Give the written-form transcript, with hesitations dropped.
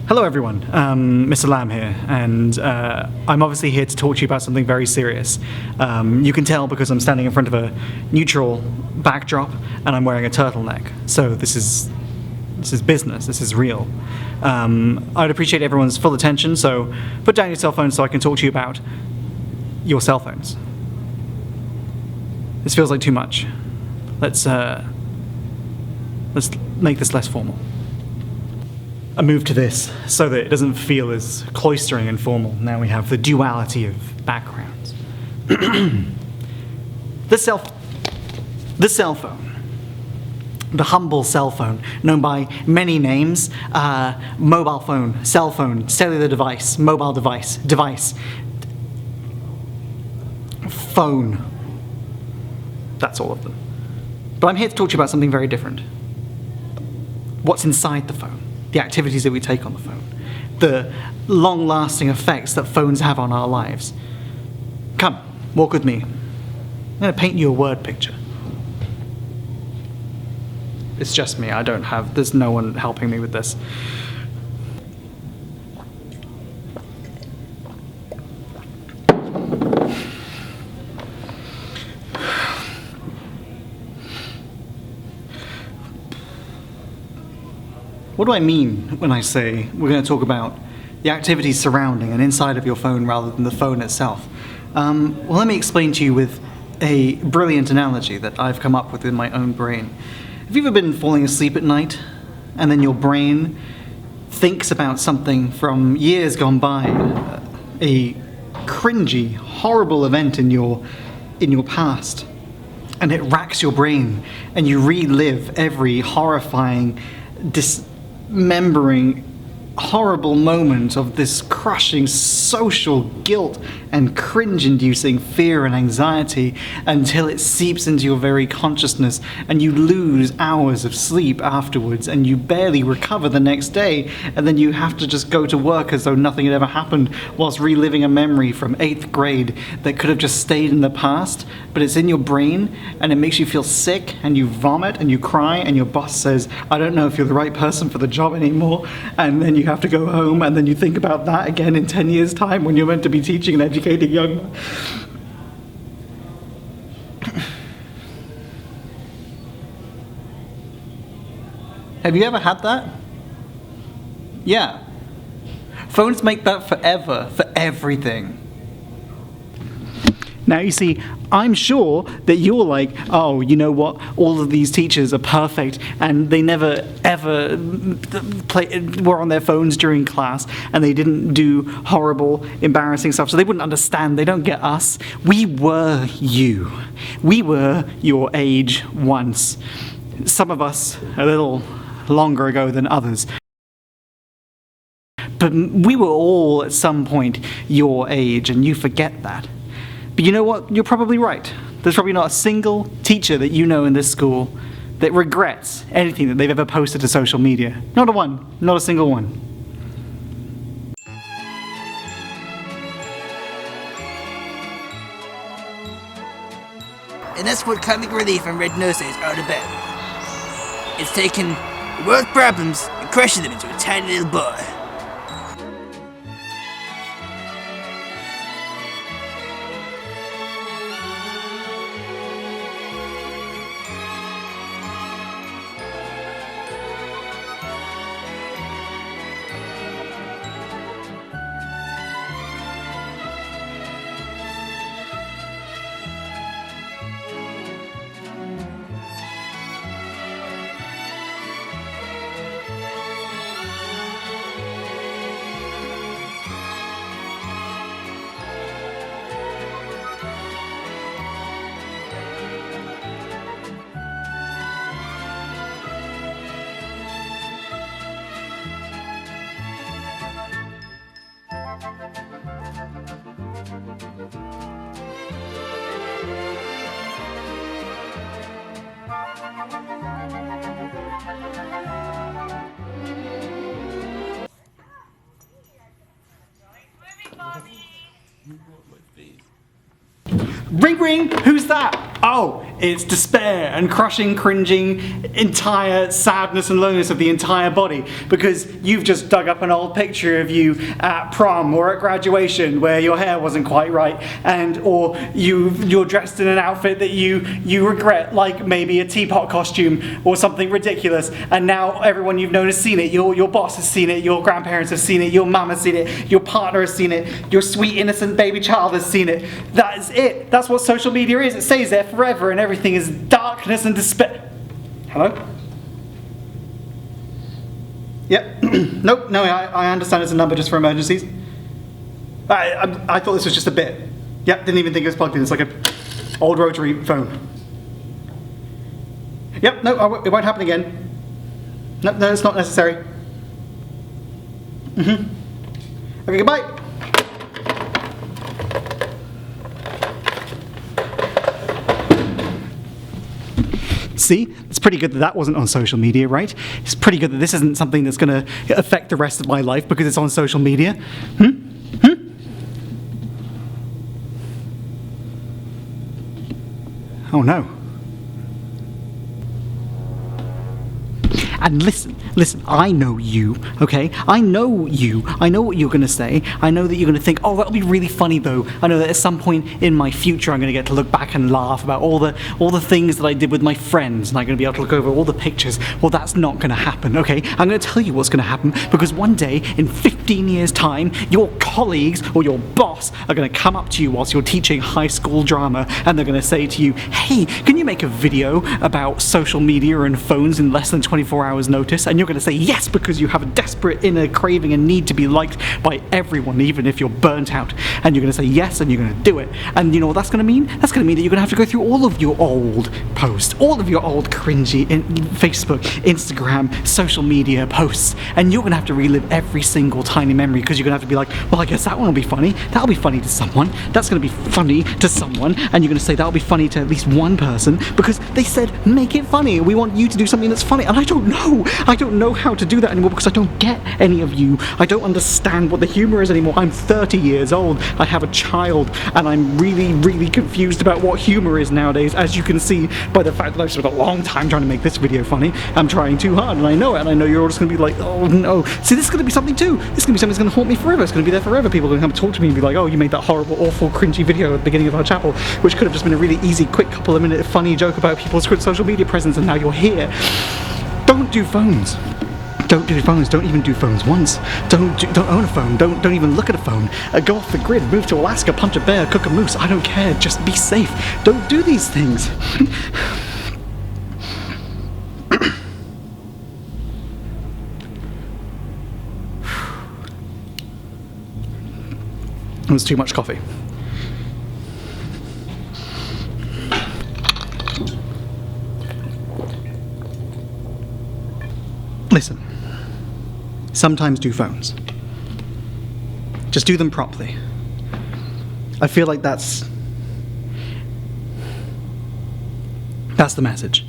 Hello everyone, Mr. Lamb here, and I'm obviously here to talk to you about something very serious. You can tell because I'm standing in front of a neutral backdrop and I'm wearing a turtleneck, so this is business, this is real. I'd appreciate everyone's full attention, so put down your cell phones so I can talk to you about your cell phones. This feels like too much. Let's make this less formal. I moved to this so that it doesn't feel as cloistering and formal. Now we have the duality of backgrounds. The cell phone. The humble cell phone, known by many names. Mobile phone, cell phone, cellular device, mobile device, phone. That's all of them. But I'm here to talk to you about something very different. What's inside the phone. The activities that we take on the phone, the long-lasting effects that phones have on our lives. Come, walk with me. I'm going to paint you a word picture. It's just me, there's no one helping me with this. What do I mean when I say we're going to talk about the activities surrounding and inside of your phone rather than the phone itself? Well, let me explain to you with a brilliant analogy that I've come up with in my own brain. Have you ever been falling asleep at night and then your brain thinks about something from years gone by, a cringy, horrible event in your past, and it racks your brain and you relive every horrifying, dismembering, horrible moment of this crushing social guilt and cringe-inducing fear and anxiety until it seeps into your very consciousness and you lose hours of sleep afterwards and you barely recover the next day, and then you have to just go to work as though nothing had ever happened whilst reliving a memory from 8th grade that could have just stayed in the past, but it's in your brain and it makes you feel sick and you vomit and you cry and your boss says, I don't know if you're the right person for the job anymore, and then you have to go home and then you think about that again in 10 years time when you're meant to be teaching and educating young. Have you ever had that? Yeah. Phones make that forever, for everything. Now you see, I'm sure that you're like, oh, you know what, all of these teachers are perfect and they never ever were on their phones during class and they didn't do horrible, embarrassing stuff, so they wouldn't understand, they don't get us. We were you. We were your age once. Some of us a little longer ago than others. But we were all at some point your age, and you forget that. But you know what? You're probably right. There's probably not a single teacher that you know in this school that regrets anything that they've ever posted to social media. Not a one. Not a single one. And that's what comic relief and red noses are about. It's taking world problems and crushing them into a tiny little boy. Ring ring, who's that? Oh, It's despair and crushing, cringing, entire sadness and loneliness of the entire body because you've just dug up an old picture of you at prom or at graduation where your hair wasn't quite right, or you're dressed in an outfit that you regret, like maybe a teapot costume or something ridiculous, and now everyone you've known has seen it. Your boss has seen it, your grandparents have seen it, your mum has seen it, your partner has seen it, your sweet innocent baby child has seen it. That is it. That's what social media is. It stays there forever and everything is darkness and despair. Hello? Yep. Nope, no, I understand it's a number just for emergencies. I thought this was just a bit. Yep, didn't even think it was plugged in. It's like a old rotary phone. Yep, no, it won't happen again. No, it's not necessary. Okay, goodbye. See, it's pretty good that that wasn't on social media, right? It's pretty good that this isn't something that's going to affect the rest of my life because it's on social media. Oh no. And listen, I know you, okay? I know you. I know what you're going to say. I know that you're going to think, oh, that'll be really funny, though. I know that at some point in my future, I'm going to get to look back and laugh about all the things that I did with my friends, and I'm going to be able to look over all the pictures. Well, that's not going to happen, okay? I'm going to tell you what's going to happen, because one day, in 15 years' time, your colleagues or your boss are going to come up to you whilst you're teaching high school drama, and they're going to say to you, hey, can you make a video about social media and phones in less than 24 hours notice? And you're going to say yes because you have a desperate inner craving and need to be liked by everyone, even if you're burnt out. And you're going to say yes and you're going to do it. And you know what that's going to mean? That's going to mean that you're going to have to go through all of your old posts, all of your old cringy Facebook, Instagram, social media posts, and you're going to have to relive every single tiny memory because you're going to have to be like, well, I guess that one will be funny. That'll be funny to someone. That's going to be funny to someone. And you're going to say that'll be funny to at least one person because they said make it funny. We want you to do something that's funny. And I don't know how to do that anymore because I don't get any of you. I don't understand what the humor is anymore. I'm 30 years old. I have a child, and I'm really, really confused about what humor is nowadays, as you can see by the fact that I've spent a long time trying to make this video funny. I'm trying too hard, and I know it, and I know you're all just going to be like, oh no. See, this is going to be something too. This is going to be something that's going to haunt me forever. It's going to be there forever. People are going to come and talk to me and be like, oh, you made that horrible, awful, cringy video at the beginning of our chapel, which could have just been a really easy, quick couple of minute funny joke about people's social media presence, and now you're here. Don't do phones. Don't do phones. Don't even do phones once. Don't own a phone. Don't even look at a phone. Go off the grid. Move to Alaska. Punch a bear. Cook a moose. I don't care. Just be safe. Don't do these things. It was too much coffee. Listen, sometimes do phones. Just do them properly. I feel like that's the message.